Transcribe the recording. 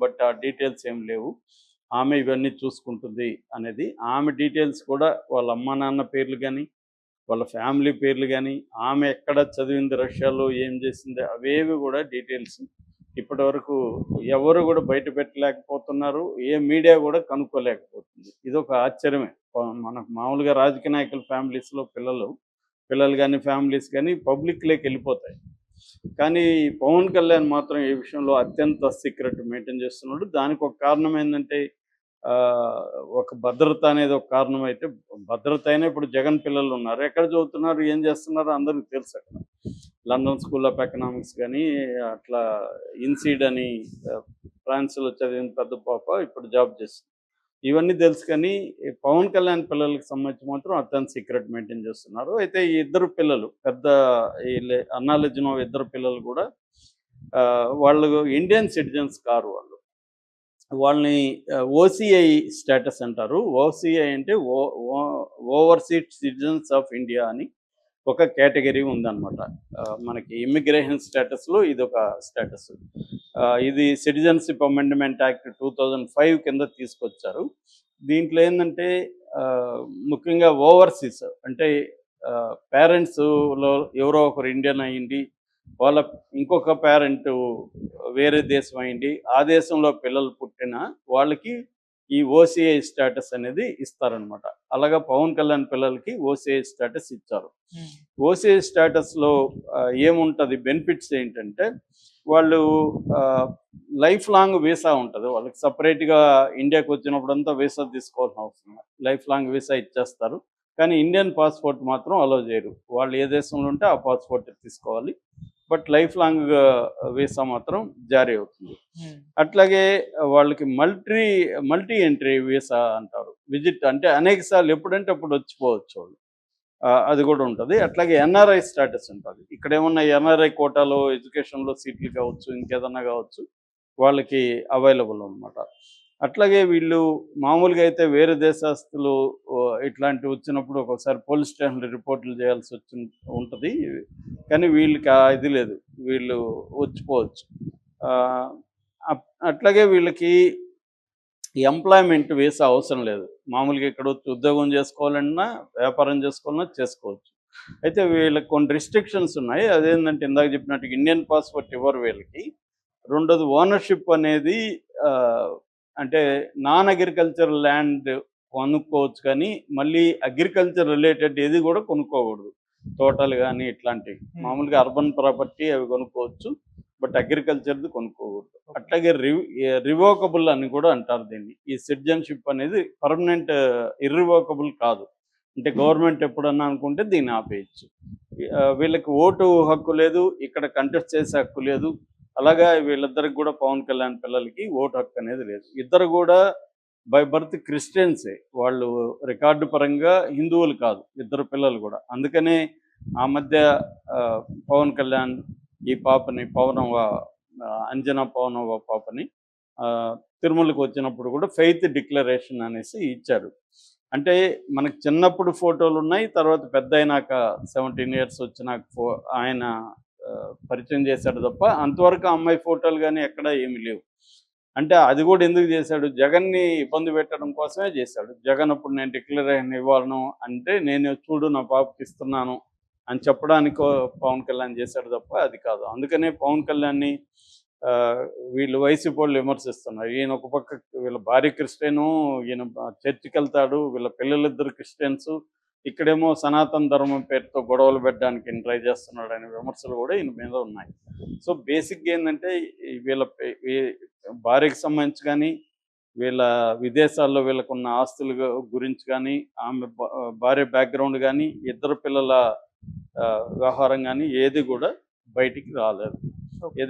But ఆ details ఏం లేవు. ఆమె ఇవన్నీ చూసుకుంటుంది అనేది. ఆమె డీటెయిల్స్ కూడా వాళ్ళ అమ్మా నాన్న పేర్లు గానీ, వాళ్ళ ఫ్యామిలీ పేర్లు గానీ, ఆమె ఎక్కడ చదివింది, రష్యాలో ఏం చేసింది, అవేవి కూడా డీటెయిల్స్ ఇప్పటివరకు ఎవరు కూడా బయట పెట్టలేకపోతున్నారు. ఏ మీడియా కూడా కనుక్కోలేకపోతుంది. ఇదొక ఆశ్చర్యమే. మనకు మామూలుగా రాజకీయ నాయకుల ఫ్యామిలీస్‌లో పిల్లలు గానీ, ఫ్యామిలీస్ గానీ పబ్లిక్‌లోకి వెళ్ళిపోతాయి. కానీ పవన్ కళ్యాణ్ మాత్రం ఈ విషయంలో అత్యంత సీక్రెట్ మెయింటైన్ చేస్తున్నాడు. దానికి ఒక కారణం ఏందంటే ఆహ్, ఒక భద్రత అనేది ఒక కారణం అయితే, భద్రత అయినా ఇప్పుడు జగన్ పిల్లలు ఉన్నారు. ఎక్కడ చదువుతున్నారు, ఏం చేస్తున్నారో అందరికి తెలుసు అక్కడ. లండన్ స్కూల్ ఆఫ్ ఎకనామిక్స్ గానీ, అట్లా ఇన్సీడ్ అని ఫ్రాన్స్‌లో చదివిన పెద్ద పాప ఇప్పుడు జాబ్ చేస్తుంది. ఇవన్నీ తెలుసు కానీ, ఈ పవన్ కళ్యాణ్ పిల్లలకి సంబంధించి మాత్రం అత్యంత సీక్రెట్ మెయింటైన్ చేస్తున్నారు. అయితే ఈ ఇద్దరు పిల్లలు పెద్ద అనాలెడ్జ్ ఇద్దరు పిల్లలు కూడా వాళ్ళు ఇండియన్ సిటిజన్స్ కారు వాళ్ళు. వాళ్ళని ఓసీఐ స్టేటస్ అంటారు. ఓసీఐ అంటే ఓవర్సీస్ సిటిజన్స్ ఆఫ్ ఇండియా అని ఒక కేటగిరీ ఉందన్నమాట. మనకి ఇమ్మిగ్రేషన్ స్టేటస్‌లో ఇదొక స్టేటస్. ఇది సిటిజన్‌షిప్ అమెండ్మెంట్ యాక్ట్ 2005 కింద తీసుకొచ్చారు. దీంట్లో ఏందంటే ముఖ్యంగా ఓవర్సీస్ అంటే పేరెంట్స్‌లో ఎవరో ఒకరు ఇండియన్ అయ్యుండి, వాళ్ళ ఇంకొక పేరెంటు వేరే దేశం అయ్యుండి, ఆ దేశంలో పిల్లలు పుట్టిన వాళ్ళకి ఈ ఓసీఐ స్టేటస్ అనేది ఇస్తారనమాట. అలాగా పవన్ కళ్యాణ్ పిల్లలకి ఓసీఐ స్టేటస్ ఇచ్చారు. ఓసీఐ స్టేటస్‌లో ఏముంటది, బెనిఫిట్స్ ఏంటంటే, వాళ్ళు లైఫ్ లాంగ్ వీసా ఉంటది. వాళ్ళకి సెపరేట్‌గా ఇండియాకి వచ్చినప్పుడంతా వీసా తీసుకోవాల్సిన అవసరం లేదు. లైఫ్ లాంగ్ వీసా ఇచ్చేస్తారు. కానీ ఇండియన్ పాస్‌పోర్ట్ మాత్రం అలౌ చేయరు. వాళ్ళు ఏ దేశంలో ఉంటే ఆ పాస్‌పోర్ట్ తీసుకోవాలి. బట్ లైఫ్ లాంగ్ వీసా మాత్రం జారీ అవుతుంది. అట్లాగే వాళ్ళకి మల్టీ ఎంట్రీ వీసా అంటారు. విజిట్ అంటే అనేక సార్లు ఎప్పుడంటే అప్పుడు వచ్చిపోవచ్చు వాళ్ళు. అది కూడా ఉంటుంది. అట్లాగే ఎన్ఆర్ఐ స్టేటస్ ఉంటుంది. ఇక్కడ ఏమన్నా ఎన్ఆర్ఐ కోటాలో ఎడ్యుకేషన్‌లో సీట్లు కావచ్చు, ఇంకేదన్నా కావచ్చు, వాళ్ళకి అవైలబుల్ అనమాట. అట్లాగే వీళ్ళు మామూలుగా అయితే వేరే దేశస్తులు ఇట్లాంటివి వచ్చినప్పుడు ఒక్కోసారి పోలీస్ స్టేషన్‌లో రిపోర్టులు చేయాల్సి ఉంటది. కానీ వీళ్ళకి ఇది లేదు. వీళ్ళు వచ్చిపోవచ్చు. ఆహ్, అట్లాగే వీళ్ళకి ఎంప్లాయ్‌మెంట్ వీసా అవసరం లేదు. మామూలుగా ఇక్కడ వచ్చి ఉద్యోగం చేసుకోవాలన్నా, వ్యాపారం చేసుకోవాలన్నా చేసుకోవచ్చు. అయితే వీళ్ళకి కొన్ని రిస్ట్రిక్షన్స్ ఉన్నాయి. అదేంటంటే ఇందాక చెప్పినట్టుగా ఇండియన్ పాస్‌పోర్ట్ ఇవ్వరు వీళ్ళకి. రెండోది ఓనర్‌షిప్ అనేది అంటే నాన్ అగ్రికల్చరల్ ల్యాండ్ కొనుక్కోవచ్చు, కానీ మళ్ళీ అగ్రికల్చర్ రిలేటెడ్ ఏది కూడా కొనుక్కోకూడదు. తోటలు గానీ ఇట్లాంటివి. మామూలుగా అర్బన్ ప్రాపర్టీ అవి కొనుక్కోవచ్చు. బట్ అగ్రికల్చర్‌ది కొనుక్కోకూడదు. అట్లాగే రివోకబుల్ అని కూడా అంటారు దీన్ని. ఈ సిటిజన్‌షిప్ అనేది పర్మనెంట్ ఇర్రివోకబుల్ కాదు. అంటే గవర్నమెంట్ ఎప్పుడన్నా అనుకుంటే దీన్ని ఆపేయచ్చు. వీళ్ళకి ఓటు హక్కు లేదు. ఇక్కడ కంటెస్ట్ చేసే హక్కు లేదు. అలాగా వీళ్ళిద్దరికి కూడా పవన్ కళ్యాణ్ పిల్లలకి ఓటు హక్కు అనేది లేదు. ఇద్దరు కూడా బై బర్త్ క్రిస్టియన్సే. వాళ్ళు రికార్డు పరంగా హిందువులు కాదు ఇద్దరు పిల్లలు కూడా. అందుకనే ఆ మధ్య పవన్ కళ్యాణ్ ఈ పాపని అంజనా పవనవ పాపని తిరుమలకు వచ్చినప్పుడు కూడా ఫెయిత్ డిక్లరేషన్ అనేసి ఇచ్చారు. అంటే మనకు చిన్నప్పుడు ఫోటోలు ఉన్నాయి. తర్వాత పెద్ద అయినాక 17 ఇయర్స్ వచ్చినాక ఆయన పరిచయం చేశాడు తప్ప, అంతవరకు ఆ అమ్మాయి ఫోటోలు కానీ ఎక్కడ ఏమీ లేవు. అంటే అది కూడా ఎందుకు చేశాడు, జగన్ని ఇబ్బంది పెట్టడం కోసమే చేశాడు. జగన్ అప్పుడు నేను డిక్లరేషన్ ఇవ్వాలను అంటే, నేను చూడు నా పాపకి ఇస్తున్నాను అని చెప్పడానికో పవన్ కళ్యాణ్ చేశాడు తప్ప అది కాదు. అందుకనే పవన్ కళ్యాణ్‌ని వీళ్ళు వైసీపీ వాళ్ళు విమర్శిస్తున్నారు. ఈయన ఒక పక్క వీళ్ళ భార్య క్రిస్టియను, ఈయన చర్చికి వెళ్తాడు, వీళ్ళ పిల్లలిద్దరు క్రిస్టియన్సు, ఇక్కడేమో సనాతన ధర్మం పేరుతో గొడవలు పెట్టడానికి ఈయన ట్రై చేస్తున్నాడు అనే విమర్శలు కూడా ఈయన మీద ఉన్నాయి. సో బేసిక్‌గా ఏంటంటే వీళ్ళ భార్యకి సంబంధించి కానీ, వీళ్ళ విదేశాల్లో వీళ్ళకున్న ఆస్తుల గురించి కానీ, ఆమె భార్య బ్యాక్‌గ్రౌండ్ కానీ, ఇద్దరు పిల్లల వ్యవహారం కానీ ఏది కూడా బయటికి రాలేదు. ఏదేమైనా